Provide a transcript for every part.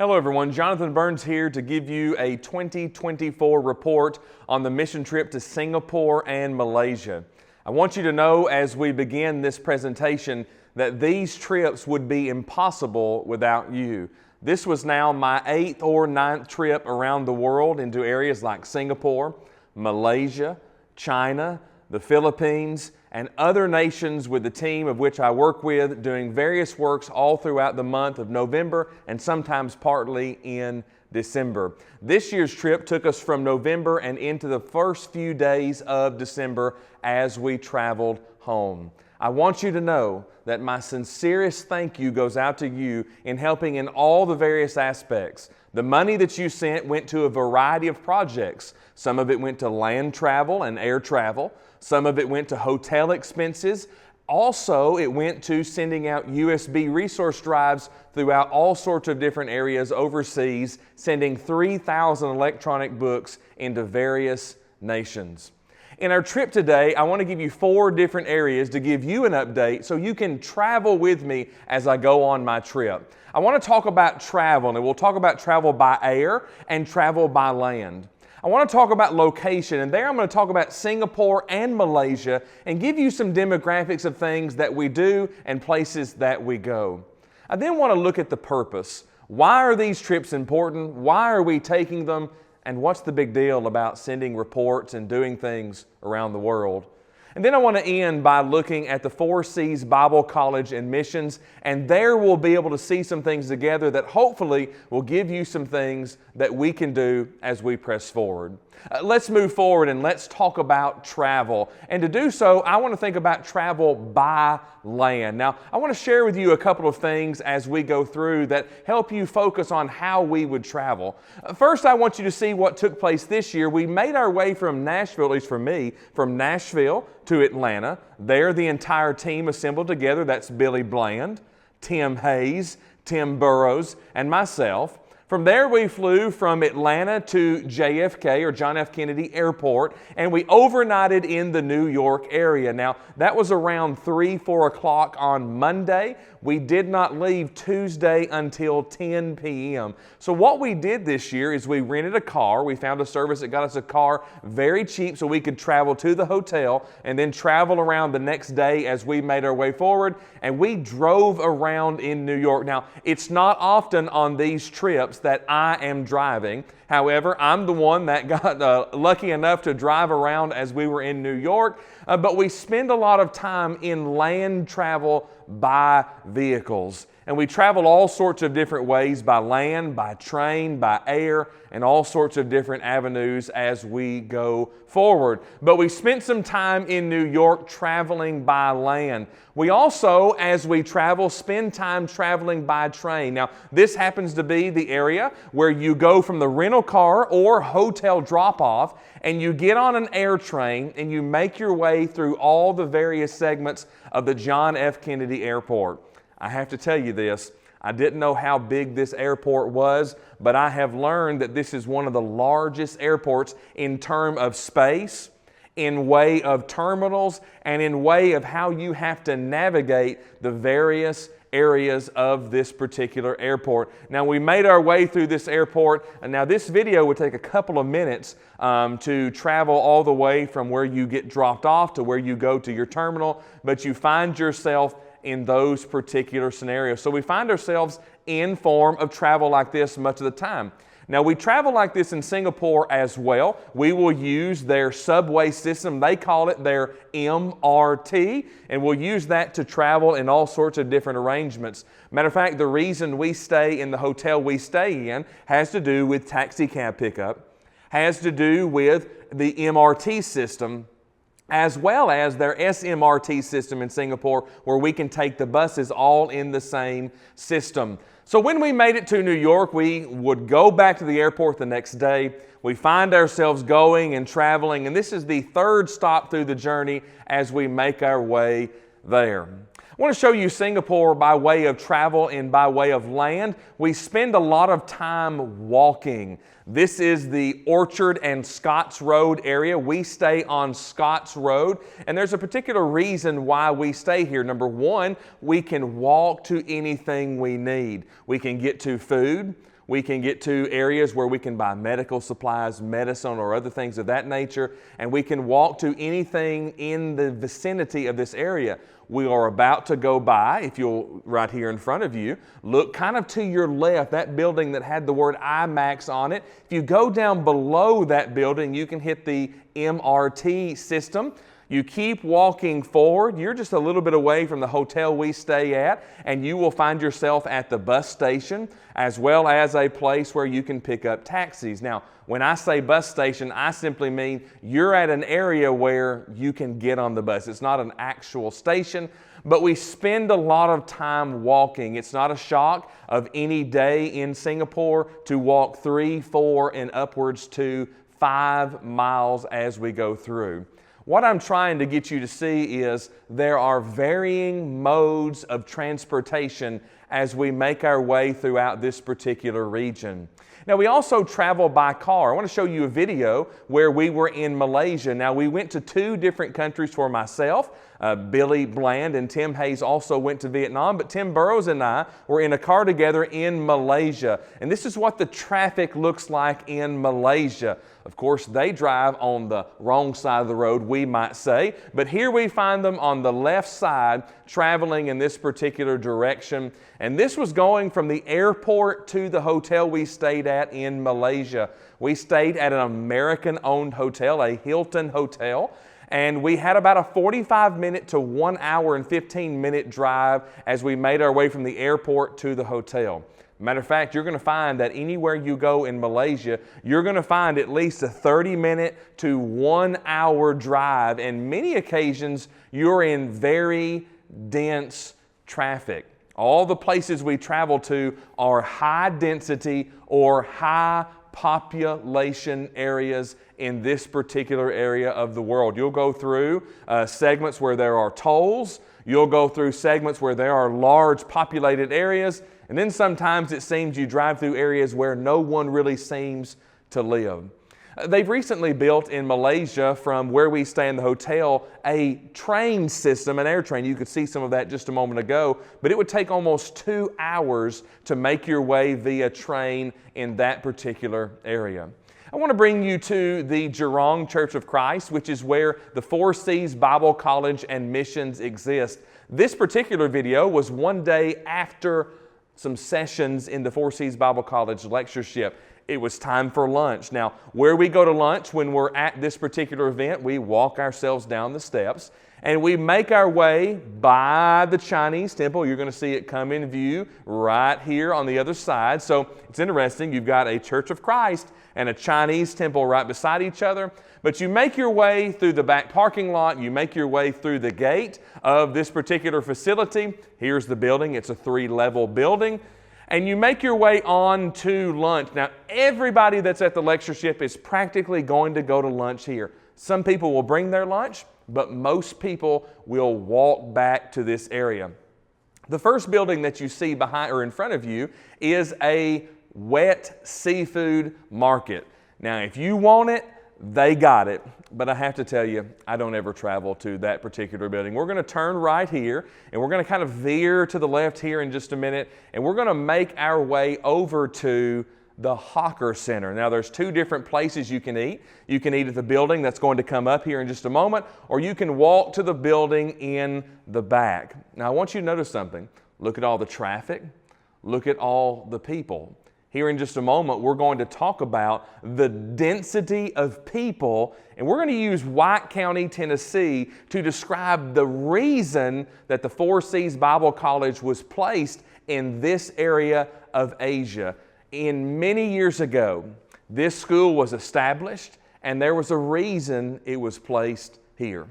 Hello everyone, Jonathan Burns here to give you a 2024 report on the mission trip to Singapore and Malaysia. I want you to know as we begin this presentation that these trips would be impossible without you. This was now my 8th or 9th trip around the world into areas like Singapore, Malaysia, China, the Philippines, and other nations with the team of which I work with, doing various works all throughout the month of November and sometimes partly in December. This year's trip took us from November and into the first few days of December as we traveled home. I want you to know that my sincerest thank you goes out to you in helping in all the various aspects. The money that you sent went to a variety of projects. Some of it went to land travel and air travel. Some of it went to hotel expenses. Also, it went to sending out USB resource drives throughout all sorts of different areas overseas, sending 3,000 electronic books into various nations. In our trip today, I want to give you 4 different areas to give you an update so you can travel with me as I go on my trip. I want to talk about travel, and we'll talk about travel by air and travel by land. I want to talk about location, and there I'm going to talk about Singapore and Malaysia and give you some demographics of things that we do and places that we go. I then want to look at the purpose. Why are these trips important? Why are we taking them? And what's the big deal about sending reports and doing things around the world? And then I want to end by looking at the 4 C's Bible College and Missions, and there we'll be able to see some things together that hopefully will give you some things that we can do as we press forward. Let's move forward and let's talk about travel. And to do so, I want to think about travel by land. Now, I want to share with you a couple of things as we go through that help you focus on how we would travel. First, I want you to see what took place this year. We made our way from Nashville, at least for me, from Nashville to Atlanta. There, the entire team assembled together. That's Billy Bland, Tim Hayes, Tim Burrows, and myself. From there, we flew from Atlanta to JFK, or John F. Kennedy Airport, and we overnighted in the New York area. Now, that was around 4 o'clock on Monday. We did not leave Tuesday until 10 p.m. So what we did this year is we rented a car. We found a service that got us a car very cheap so we could travel to the hotel and then travel around the next day as we made our way forward. And we drove around in New York. Now, it's not often on these trips that I am driving. However, I'm the one that got lucky enough to drive around as we were in New York. But we spend a lot of time in land travel by vehicles. And we travel all sorts of different ways, by land, by train, by air, and all sorts of different avenues as we go forward. But we spent some time in New York traveling by land. We also, as we travel, spend time traveling by train. Now, this happens to be the area where you go from the rental car or hotel drop-off, and you get on an air train and you make your way through all the various segments of the John F. Kennedy Airport. I have to tell you this, I didn't know how big this airport was, but I have learned that this is one of the largest airports in terms of space, in way of terminals, and in way of how you have to navigate the various areas of this particular airport. Now, we made our way through this airport, and now this video would take a couple of minutes to travel all the way from where you get dropped off to where you go to your terminal, but you find yourself in those particular scenarios. So we find ourselves in form of travel like this much of the time. Now, we travel like this in Singapore as well. We will use their subway system. They call it their MRT, and we'll use that to travel in all sorts of different arrangements. Matter of fact, the reason we stay in the hotel we stay in has to do with taxi cab pickup, has to do with the MRT system, as well as their SMRT system in Singapore, where we can take the buses all in the same system. So when we made it to New York, we would go back to the airport the next day. We find ourselves going and traveling, and this is the 3rd stop through the journey as we make our way there. I want to show you Singapore by way of travel and by way of land. We spend a lot of time walking. This is the Orchard and Scotts Road area. We stay on Scotts Road, and there's a particular reason why we stay here. Number one, we can walk to anything we need. We can get to food. We can get to areas where we can buy medical supplies, medicine, or other things of that nature, and we can walk to anything in the vicinity of this area. We are about to go by, if you'll, right here in front of you, look kind of to your left, that building that had the word IMAX on it. If you go down below that building, you can hit the MRT system. You keep walking forward. You're just a little bit away from the hotel we stay at, and you will find yourself at the bus station, as well as a place where you can pick up taxis. Now, when I say bus station, I simply mean you're at an area where you can get on the bus. It's not an actual station, but we spend a lot of time walking. It's not a shock of any day in Singapore to walk 3, 4, and upwards to 5 miles as we go through. What I'm trying to get you to see is there are varying modes of transportation as we make our way throughout this particular region. Now, we also travel by car. I want to show you a video where we were in Malaysia. Now, we went to 2 different countries for myself. Billy Bland and Tim Hayes also went to Vietnam, but Tim Burrows and I were in a car together in Malaysia. And this is what the traffic looks like in Malaysia. Of course, they drive on the wrong side of the road, we might say, but here we find them on the left side traveling in this particular direction. And this was going from the airport to the hotel we stayed at in Malaysia. We stayed at an American-owned hotel, a Hilton hotel. And we had about a 45-minute to 1 hour and 15-minute drive as we made our way from the airport to the hotel. Matter of fact, you're going to find that anywhere you go in Malaysia, you're going to find at least a 30-minute to 1 hour drive. And many occasions, you're in very dense traffic. All the places we travel to are high density or high population areas in this particular area of the world. You'll go through segments where there are tolls. You'll go through segments where there are large populated areas. And then sometimes it seems you drive through areas where no one really seems to live. They've recently built in Malaysia, from where we stay in the hotel, a train system, an air train. You could see some of that just a moment ago, but it would take almost 2 hours to make your way via train in that particular area. I want to bring you to the Jurong Church of Christ, which is where the 4 Cs Bible College and Missions exist. This particular video was one day after some sessions in the 4 Cs Bible College lectureship. It was time for lunch. Now, where we go to lunch when we're at this particular event, we walk ourselves down the steps and we make our way by the Chinese temple. You're going to see it come in view right here on the other side. So it's interesting. You've got a Church of Christ and a Chinese temple right beside each other. But you make your way through the back parking lot. You make your way through the gate of this particular facility. Here's the building. It's a 3-level building. And you make your way on to lunch. Now, everybody that's at the lectureship is practically going to go to lunch here. Some people will bring their lunch, but most people will walk back to this area. The first building that you see behind or in front of you is a wet seafood market. Now, if you want it, they got it. But I have to tell you, I don't ever travel to that particular building. We're going to turn right here, and we're going to kind of veer to the left here in just a minute, and we're going to make our way over to the Hawker Center. Now, there's 2 different places you can eat. You can eat at the building that's going to come up here in just a moment, or you can walk to the building in the back. Now, I want you to notice something. Look at all the traffic. Look at all the people. Here in just a moment, we're going to talk about the density of people, and we're going to use White County, Tennessee to describe the reason that the 4 Cs Bible College was placed in this area of Asia. Many years ago, this school was established, and there was a reason it was placed here.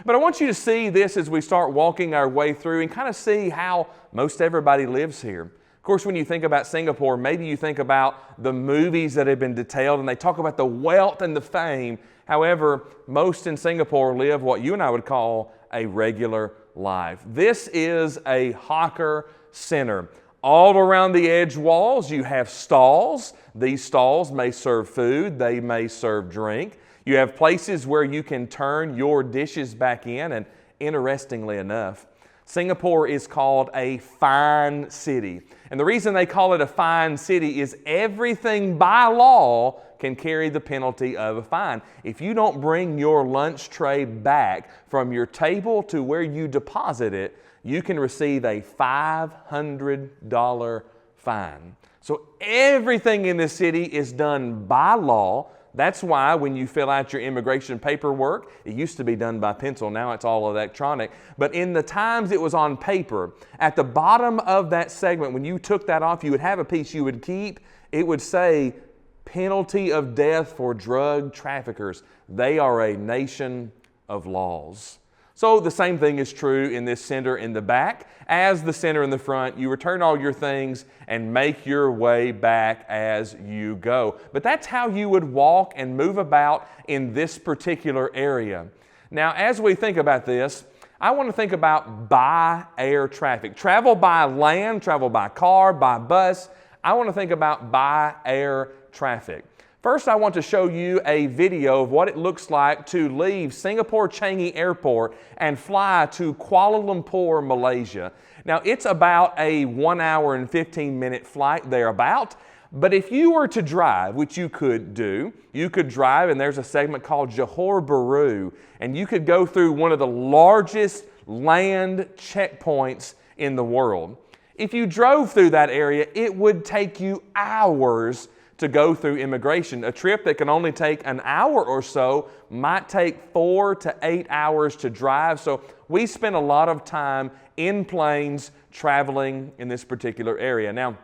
But I want you to see this as we start walking our way through and kind of see how most everybody lives here. Of course, when you think about Singapore, maybe you think about the movies that have been detailed and they talk about the wealth and the fame. However, most in Singapore live what you and I would call a regular life. This is a hawker center. All around the edge walls, you have stalls. These stalls may serve food, they may serve drink. You have places where you can turn your dishes back in, and interestingly enough, Singapore is called a fine city. And the reason they call it a fine city is everything by law can carry the penalty of a fine. If you don't bring your lunch tray back from your table to where you deposit it, you can receive a $500 fine. So everything in this city is done by law. That's why when you fill out your immigration paperwork, it used to be done by pencil, now it's all electronic. But in the times it was on paper, at the bottom of that segment, when you took that off, you would have a piece you would keep. It would say, penalty of death for drug traffickers. They are a nation of laws. So the same thing is true in this center in the back. As the center in the front, you return all your things and make your way back as you go. But that's how you would walk and move about in this particular area. Now, as we think about this, I want to think about by air traffic. Travel by land, travel by car, by bus. I want to think about by air traffic. First, I want to show you a video of what it looks like to leave Singapore Changi Airport and fly to Kuala Lumpur, Malaysia. Now, it's about a 1 hour and 15-minute flight thereabout. But if you were to drive, which you could do, you could drive, and there's a segment called Johor Bahru, and you could go through one of the largest land checkpoints in the world. If you drove through that area, it would take you hours to go through immigration. A trip that can only take an hour or so might take 4 to 8 hours to drive. So we spend a lot of time in planes traveling in this particular area. Now,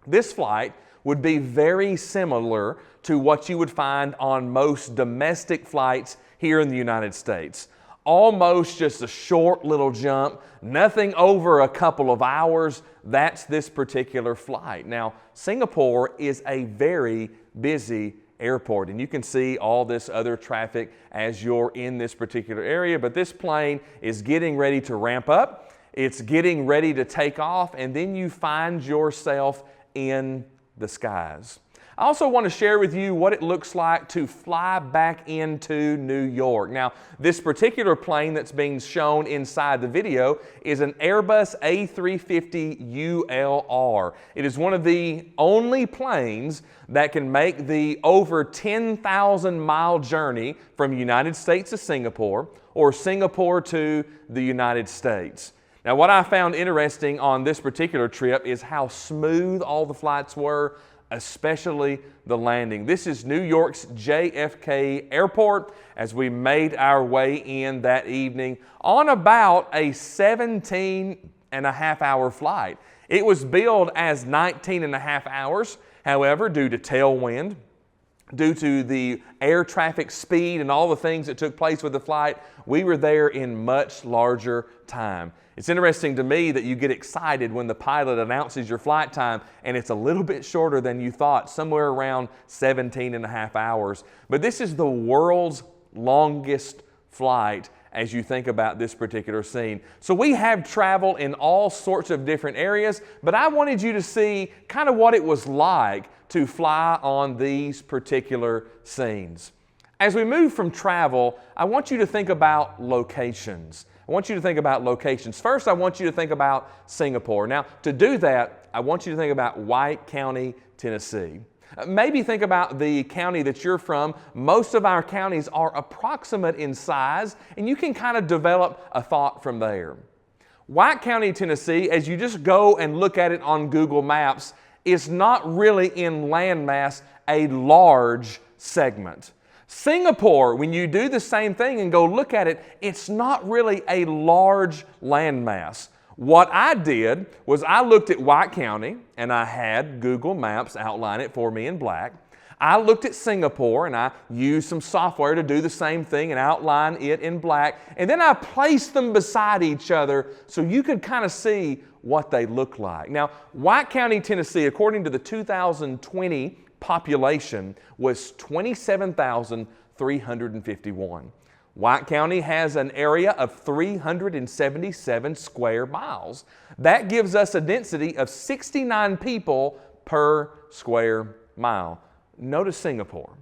this flight would be very similar to what you would find on most domestic flights here in the United States. Almost just a short little jump, nothing over a couple of hours. That's this particular flight. Now, Singapore is a very busy airport, and you can see all this other traffic as you're in this particular area, but this plane is getting ready to ramp up. It's getting ready to take off, and then you find yourself in the skies. I also want to share with you what it looks like to fly back into New York. Now, this particular plane that's being shown inside the video is an Airbus A350ULR. It is one of the only planes that can make the over 10,000 mile journey from United States to Singapore or Singapore to the United States. Now, what I found interesting on this particular trip is how smooth all the flights were, especially the landing. This is New York's JFK Airport as we made our way in that evening on about a 17.5-hour flight. It was billed as 19.5 hours. However, due to tailwind, due to the air traffic speed and all the things that took place with the flight, we were there in much larger time. It's interesting to me that you get excited when the pilot announces your flight time and it's a little bit shorter than you thought, somewhere around 17.5 hours. But this is the world's longest flight as you think about this particular scene. So we have travel in all sorts of different areas, but I wanted you to see kind of what it was like to fly on these particular scenes. As we move from travel, I want you to think about locations. First, I want you to think about Singapore. Now, to do that, I want you to think about White County, Tennessee. Maybe think about the county that you're from. Most of our counties are approximate in size, and you can kind of develop a thought from there. White County, Tennessee, as you just go and look at it on Google Maps, is not really in landmass a large segment. Singapore, when you do the same thing and go look at it, it's not really a large landmass. What I did was I looked at White County and I had Google Maps outline it for me in black. I looked at Singapore and I used some software to do the same thing and outline it in black. And then I placed them beside each other so you could kind of see what they look like. Now, White County, Tennessee, according to the 2020 population, was 27,351. White County has an area of 377 square miles. That gives us a density of 69 people per square mile. Notice Singapore.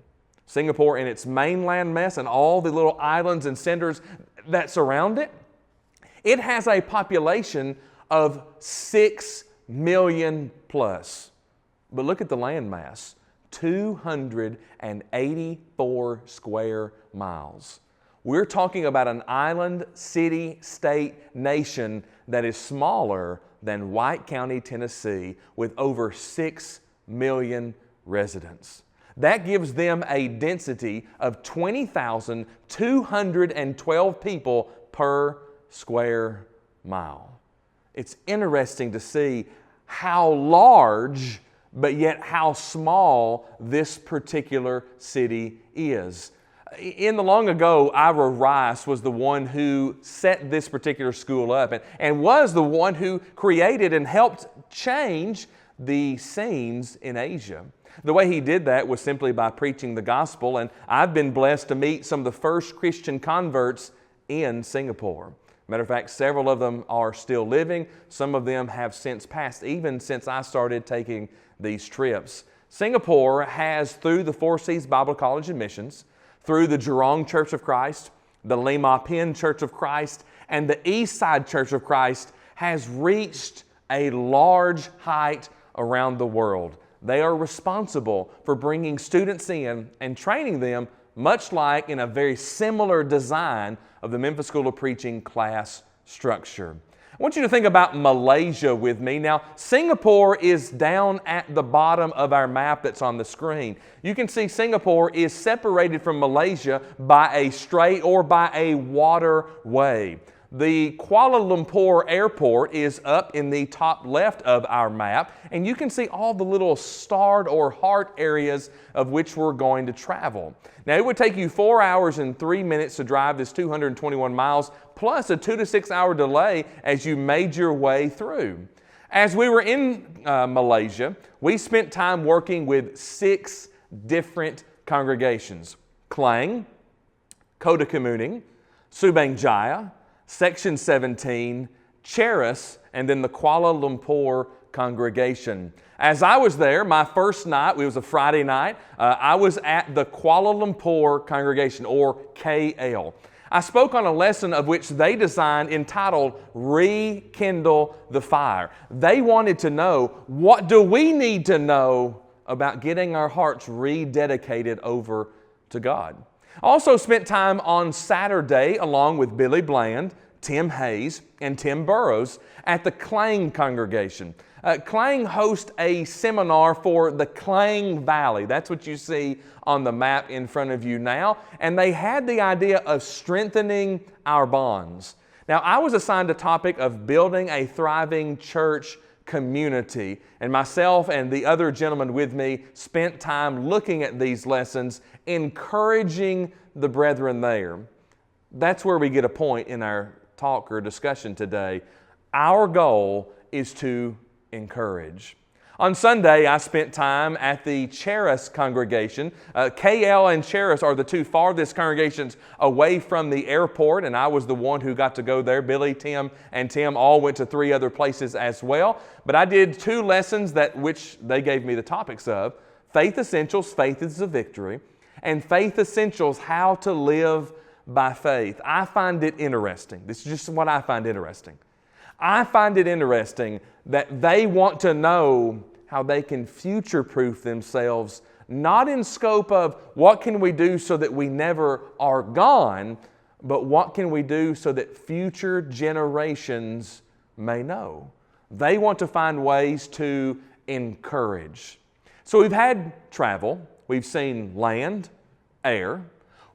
Singapore in its mainland mess and all the little islands and centers that surround it. It has a population of 6 million plus. But look at the landmass, 284 square miles. We're talking about an island, city, state, nation that is smaller than White County, Tennessee, with over 6 million residents. That gives them a density of 20,212 people per square mile. It's interesting to see how large, but yet how small this particular city is. In the long ago, Ira Rice was the one who set this particular school up and was the one who created and helped change the scenes in Asia. The way he did that was simply by preaching the gospel, and I've been blessed to meet some of the first Christian converts in Singapore. Matter of fact, several of them are still living. Some of them have since passed, even since I started taking these trips. Singapore has, through the Four Seas Bible College and Missions, through the Jurong Church of Christ, the Lima Pin Church of Christ, and the East Side Church of Christ, has reached a large height around the world. They are responsible for bringing students in and training them, much like in a very similar design of the Memphis School of Preaching class structure. I want you to think about Malaysia with me. Now, Singapore is down at the bottom of our map that's on the screen. You can see Singapore is separated from Malaysia by a strait or by a waterway. The Kuala Lumpur airport is up in the top left of our map, and you can see all the little starred or heart areas of which we're going to travel. Now, it would take you 4 hours and 3 minutes to drive this 221 miles, plus a 2 to 6 hour delay as you made your way through. As we were in Malaysia, we spent time working with 6 different congregations: Klang, Kota Kemuning, Subang Jaya, Section 17, Cheras, and then the Kuala Lumpur congregation. As I was there, my first night, it was a Friday night, I was at the Kuala Lumpur congregation, or KL. I spoke on a lesson of which they designed entitled Rekindle the Fire. They wanted to know, what do we need to know about getting our hearts rededicated over to God? Also spent time on Saturday along with Billy Bland, Tim Hayes, and Tim Burrows at the Klang congregation. Klang hosts a seminar for the Klang Valley. That's what you see on the map in front of you now. And they had the idea of strengthening our bonds. Now, I was assigned a topic of building a thriving church community, and myself and the other gentlemen with me spent time looking at these lessons, encouraging the brethren there. That's where we get a point in our talk or discussion today. Our goal is to encourage. On Sunday, I spent time at the Cheras congregation. KL and Cheras are the two farthest congregations away from the airport, and I was the one who got to go there. Billy, Tim, and Tim all went to 3 other places as well. But I did 2 lessons which they gave me the topics of: Faith Essentials, Faith is a Victory, and Faith Essentials, How to Live by Faith. I find it interesting. This is just what I find interesting. I find it interesting that they want to know how they can future-proof themselves, not in scope of what can we do so that we never are gone, but what can we do so that future generations may know. They want to find ways to encourage. So we've had travel, we've seen land, air,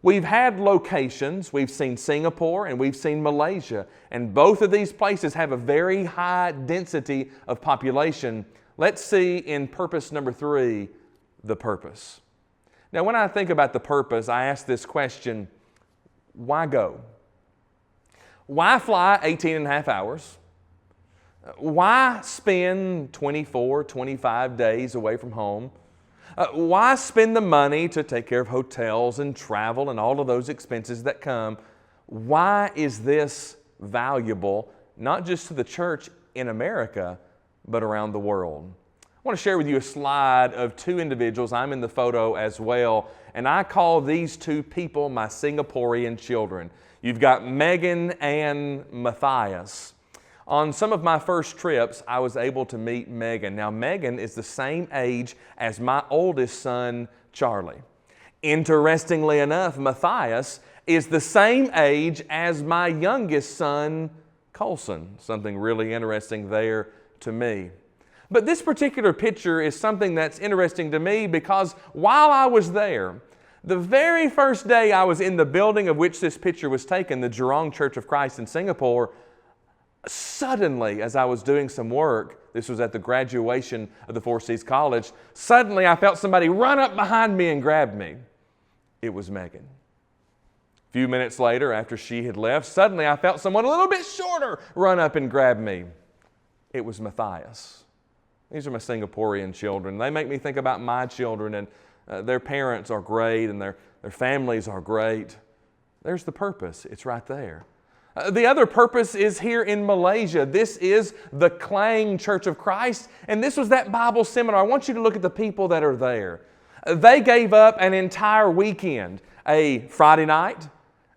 we've had locations, we've seen Singapore and we've seen Malaysia, and both of these places have a very high density of population. Let's see in purpose number 3, the purpose. Now, when I think about the purpose, I ask this question: why go? Why fly 18 and a half hours? Why spend 24, 25 days away from home? Why spend the money to take care of hotels and travel and all of those expenses that come? Why is this valuable, not just to the church in America, but around the world? I want to share with you a slide of 2 individuals. I'm in the photo as well, and I call these 2 people my Singaporean children. You've got Megan and Matthias. On some of my first trips, I was able to meet Megan. Now, Megan is the same age as my oldest son, Charlie. Interestingly enough, Matthias is the same age as my youngest son, Colson. Something really interesting there to me. But this particular picture is something that's interesting to me because while I was there, the very first day I was in the building of which this picture was taken, the Jurong Church of Christ in Singapore, suddenly, as I was doing some work, this was at the graduation of the Four Seas College, suddenly I felt somebody run up behind me and grab me. It was Megan. A few minutes later, after she had left, suddenly I felt someone a little bit shorter run up and grab me. It was Matthias. These are my Singaporean children. They make me think about my children, and their parents are great and their families are great. There's the purpose. It's right there. The other purpose is here in Malaysia. This is the Klang Church of Christ, and this was that Bible seminar. I want you to look at the people that are there. They gave up an entire weekend, a Friday night,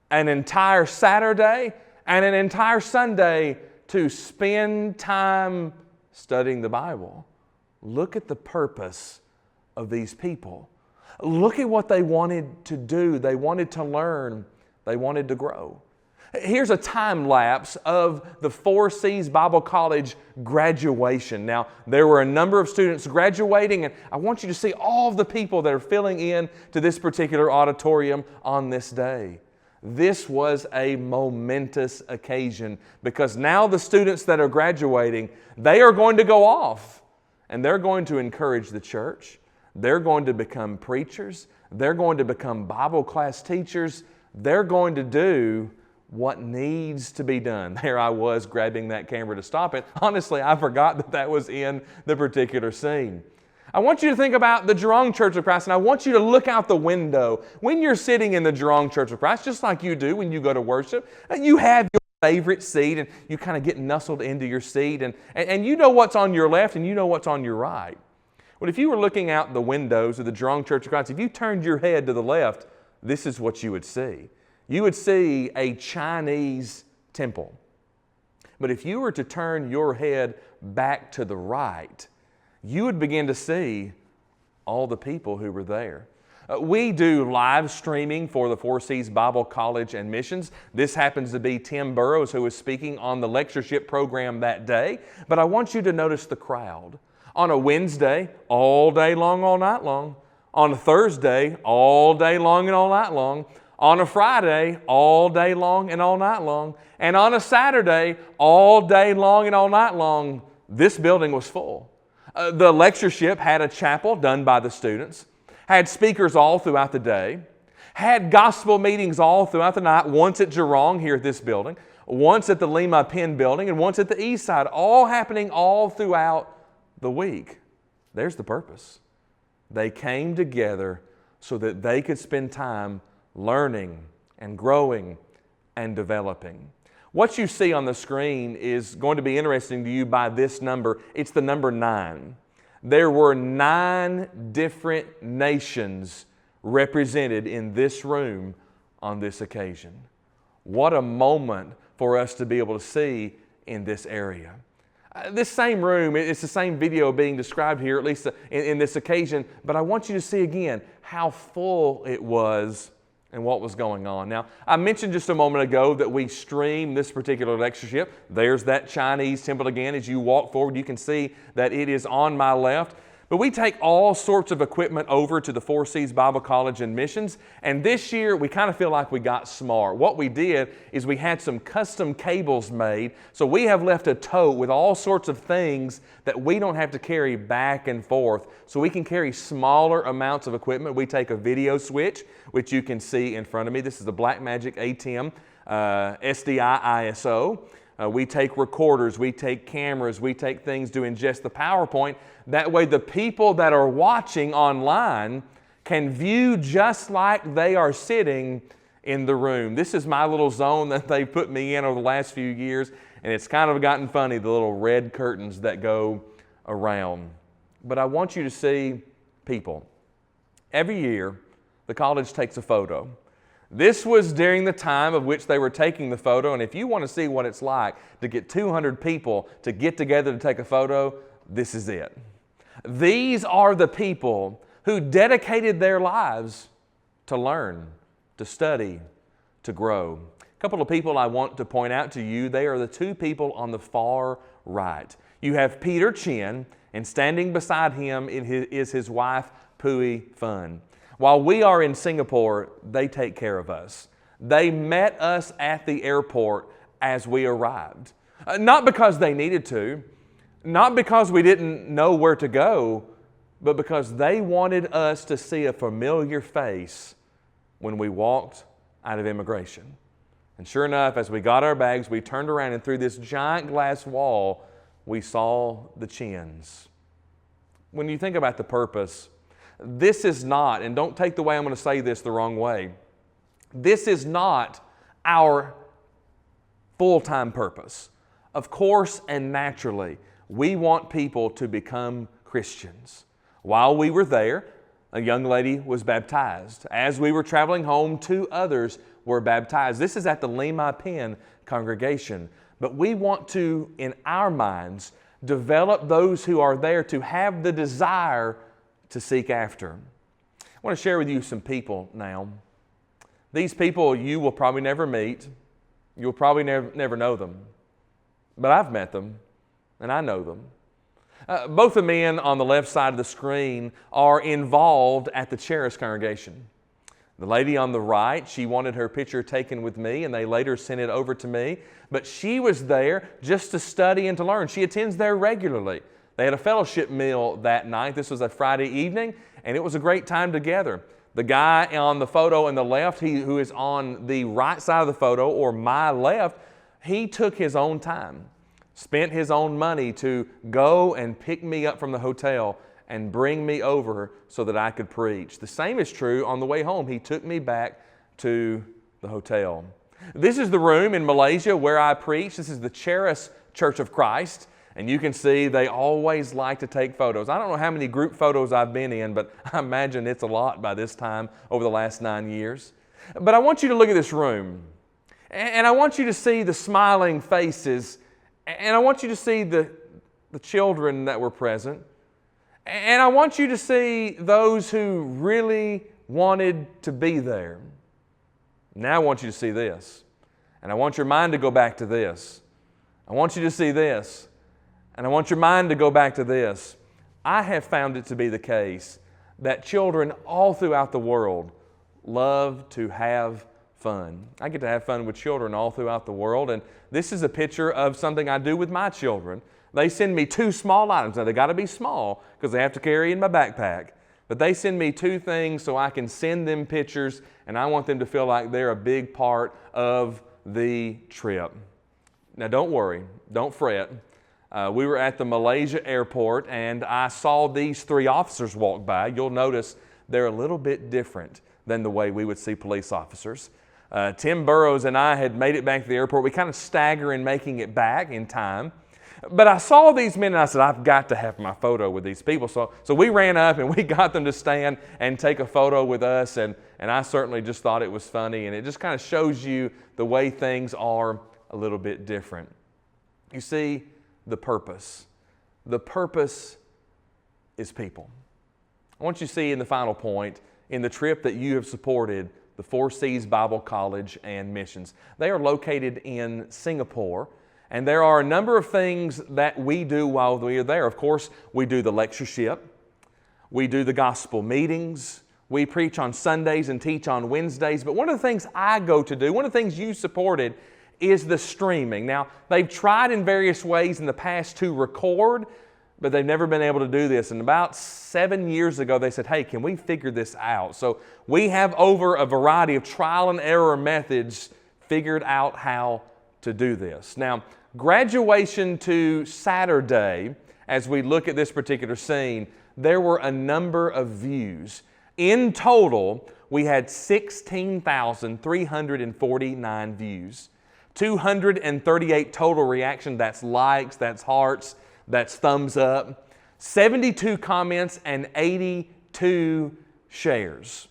an entire Saturday, and an entire Sunday to spend time studying the Bible. Look at the purpose of these people. Look at what they wanted to do. They wanted to learn. They wanted to grow. Here's a time lapse of the Four Seas Bible College graduation. Now, there were a number of students graduating, and I want you to see all of the people that are filling in to this particular auditorium on this day. This was a momentous occasion because now the students that are graduating, they are going to go off and they're going to encourage the church. They're going to become preachers. They're going to become Bible class teachers. They're going to do what needs to be done. There I was grabbing that camera to stop it. Honestly, I forgot that that was in the particular scene. I want you to think about the Jurong Church of Christ, and I want you to look out the window. When you're sitting in the Jurong Church of Christ, just like you do when you go to worship, you have your favorite seat, and you kind of get nestled into your seat, and you know what's on your left, and you know what's on your right. Well, if you were looking out the windows of the Jurong Church of Christ, if you turned your head to the left, this is what you would see. You would see a Chinese temple. But if you were to turn your head back to the right, you would begin to see all the people who were there. We do live streaming for the Four Seas Bible College and Missions. This happens to be Tim Burrows, who is speaking on the lectureship program that day. But I want you to notice the crowd. On a Wednesday, all day long, all night long. On a Thursday, all day long and all night long. On a Friday, all day long and all night long. And on a Saturday, all day long and all night long, this building was full. The lectureship had a chapel done by the students, had speakers all throughout the day, had gospel meetings all throughout the night, once at Jurong here at this building, once at the Lima Penn building, and once at the east side, all happening all throughout the week. There's the purpose. They came together so that they could spend time learning and growing and developing. What you see on the screen is going to be interesting to you by this number. It's the number 9. There were 9 different nations represented in this room on this occasion. What a moment for us to be able to see in this area. This same room, it's the same video being described here, at least in this occasion, but I want you to see again how full it was and what was going on. Now, I mentioned just a moment ago that we stream this particular lectureship. There's that Chinese temple again. As you walk forward, you can see that it is on my left. But we take all sorts of equipment over to the Four Seas Bible College and Missions, and this year we kind of feel like we got smart. What we did is we had some custom cables made, so we have left a tote with all sorts of things that we don't have to carry back and forth, so we can carry smaller amounts of equipment. We take a video switch, which you can see in front of me. This is the Blackmagic ATEM SDI ISO. We take recorders, we take cameras, we take things to ingest the PowerPoint. That way the people that are watching online can view just like they are sitting in the room. This is my little zone that they put me in over the last few years, and it's kind of gotten funny, the little red curtains that go around. But I want you to see people. Every year, the college takes a photo. This was during the time of which they were taking the photo, and if you want to see what it's like to get 200 people to get together to take a photo, this is it. These are the people who dedicated their lives to learn, to study, to grow. A couple of people I want to point out to you, they are the two people on the far right. You have Peter Chin, and standing beside him is his wife, Pui Fun. While we are in Singapore, they take care of us. They met us at the airport as we arrived. Not because they needed to, not because we didn't know where to go, but because they wanted us to see a familiar face when we walked out of immigration. And sure enough, as we got our bags, we turned around, and through this giant glass wall, we saw the Chins. When you think about the purpose, this is not, and don't take the way I'm going to say this the wrong way, this is not our full-time purpose. Of course and naturally, we want people to become Christians. While we were there, a young lady was baptized. As we were traveling home, 2 others were baptized. This is at the Limai Pen congregation. But we want to, in our minds, develop those who are there to have the desire to seek after. I want to share with you some people now. These people you will probably never meet. You'll probably never know them. But I've met them, and I know them. Both the men on the left side of the screen are involved at the Charis congregation. The lady on the right, she wanted her picture taken with me, and they later sent it over to me. But she was there just to study and to learn. She attends there regularly. They had a fellowship meal that night. This was a Friday evening, and it was a great time together. The guy on the photo on the left, who is on the right side of the photo, or my left, he took his own time, spent his own money to go and pick me up from the hotel and bring me over so that I could preach. The same is true on the way home. He took me back to the hotel. This is the room in Malaysia where I preach. This is the Charis Church of Christ. And you can see they always like to take photos. I don't know how many group photos I've been in, but I imagine it's a lot by this time over the last 9 years. But I want you to look at this room. And I want you to see the smiling faces. And I want you to see the children that were present. And I want you to see those who really wanted to be there. Now I want you to see this. And I want your mind to go back to this. I want you to see this. And I want your mind to go back to this. I have found it to be the case that children all throughout the world love to have fun. I get to have fun with children all throughout the world, and this is a picture of something I do with my children. They send me 2 small items. Now, they got to be small because they have to carry in my backpack. But they send me 2 things so I can send them pictures, and I want them to feel like they're a big part of the trip. Now, don't worry. Don't fret. We were at the Malaysia airport, and I saw these 3 officers walk by. You'll notice they're a little bit different than the way we would see police officers. Tim Burrows and I had made it back to the airport. We kind of stagger in making it back in time. But I saw these men, and I said, I've got to have my photo with these people. So we ran up, and we got them to stand and take a photo with us, and I certainly just thought it was funny, and it just kind of shows you the way things are a little bit different. You see, the purpose. The purpose is people. I want you to see in the final point, in the trip that you have supported, the 4 Cs Bible College and Missions. They are located in Singapore, and there are a number of things that we do while we are there. Of course, we do the lectureship. We do the gospel meetings. We preach on Sundays and teach on Wednesdays. But one of the things I go to do, one of the things you supported, is the streaming. Now, they've tried in various ways in the past to record, but they've never been able to do this. And about 7 years ago, they said, hey, can we figure this out? So we have, over a variety of trial and error methods, figured out how to do this. Now, graduation to Saturday, as we look at this particular scene, there were a number of views. In total, we had 16,349 views. 238 total reactions, that's likes, that's hearts, that's thumbs up, 72 comments, and 82 shares.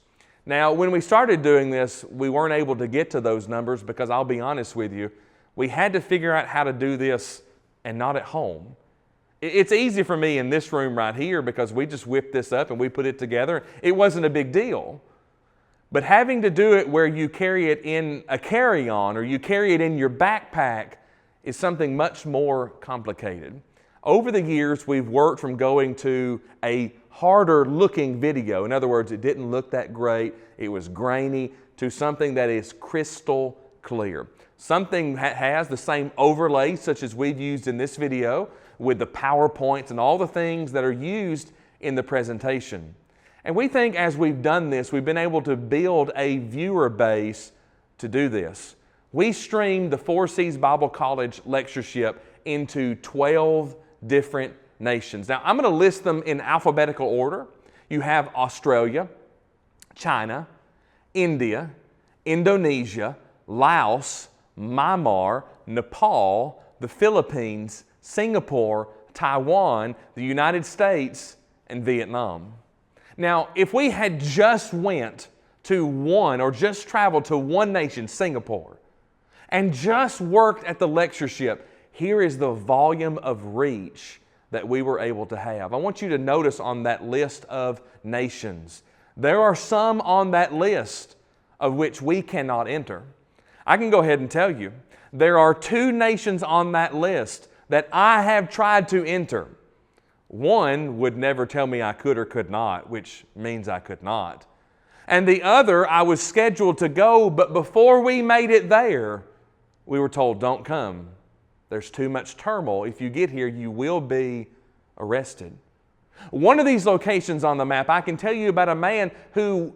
Now, when we started doing this, we weren't able to get to those numbers because I'll be honest with you, we had to figure out how to do this and not at home. It's easy for me in this room right here because we just whipped this up and we put it together. It wasn't a big deal. But having to do it where you carry it in a carry-on or you carry it in your backpack is something much more complicated. Over the years, we've worked from going to a harder looking video. In other words, it didn't look that great, it was grainy, to something that is crystal clear. Something that has the same overlay such as we've used in this video with the PowerPoints and all the things that are used in the presentation. And we think as we've done this, we've been able to build a viewer base to do this. We streamed the Four Seas Bible College lectureship into 12 different nations. Now, I'm going to list them in alphabetical order. You have Australia, China, India, Indonesia, Laos, Myanmar, Nepal, the Philippines, Singapore, Taiwan, the United States, and Vietnam. Now, if we had just went to one or just traveled to one nation, Singapore, and just worked at the lectureship, here is the volume of reach that we were able to have. I want you to notice on that list of nations, there are some on that list of which we cannot enter. I can go ahead and tell you, there are 2 nations on that list that I have tried to enter. One would never tell me I could or could not, which means I could not. And the other, I was scheduled to go, but before we made it there, we were told, don't come. There's too much turmoil. If you get here, you will be arrested. One of these locations on the map, I can tell you about a man who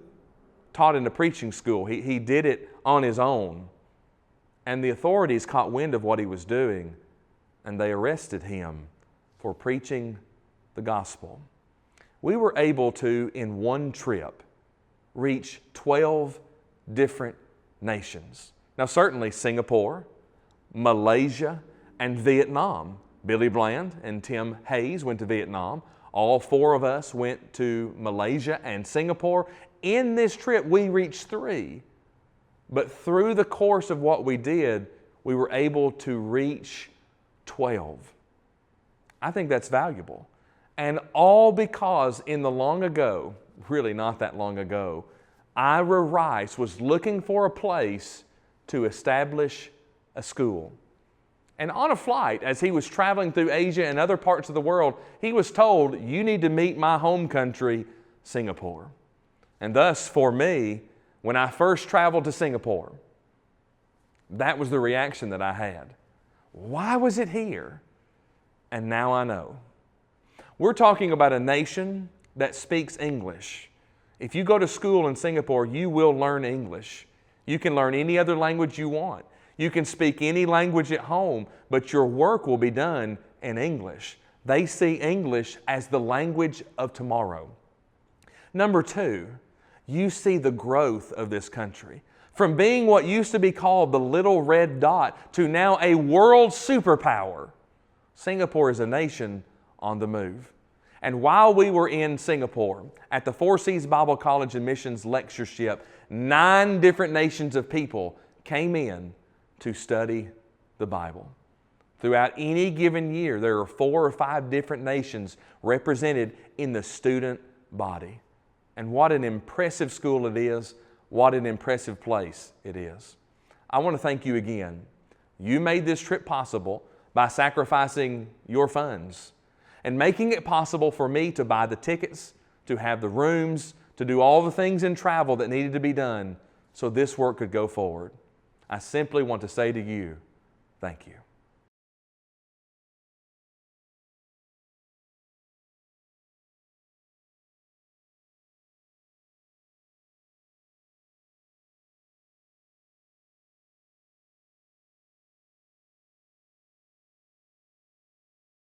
taught in a preaching school. He did it on his own. And the authorities caught wind of what he was doing, and they arrested him for preaching the gospel. We were able to, in one trip, reach 12 different nations. Now, certainly Singapore, Malaysia, and Vietnam. Billy Bland and Tim Hayes went to Vietnam. All 4 of us went to Malaysia and Singapore. In this trip, we reached 3. But through the course of what we did, we were able to reach 12. I think that's valuable. And all because in the long ago, really not that long ago, Ira Rice was looking for a place to establish a school. And on a flight, as he was traveling through Asia and other parts of the world, he was told, you need to meet my home country, Singapore. And thus, for me, when I first traveled to Singapore, that was the reaction that I had. Why was it here? And now I know. We're talking about a nation that speaks English. If you go to school in Singapore, you will learn English. You can learn any other language you want. You can speak any language at home, but your work will be done in English. They see English as the language of tomorrow. Number 2, you see the growth of this country. From being what used to be called the little red dot to now a world superpower, Singapore is a nation on the move. And while we were in Singapore at the Four Seas Bible College and Missions lectureship, 9 different nations of people came in to study the Bible. Throughout any given year, there are 4 or 5 different nations represented in the student body. And what an impressive school it is. What an impressive place it is. I want to thank you again. You made this trip possible by sacrificing your funds and making it possible for me to buy the tickets, to have the rooms, to do all the things in travel that needed to be done so this work could go forward. I simply want to say to you, thank you.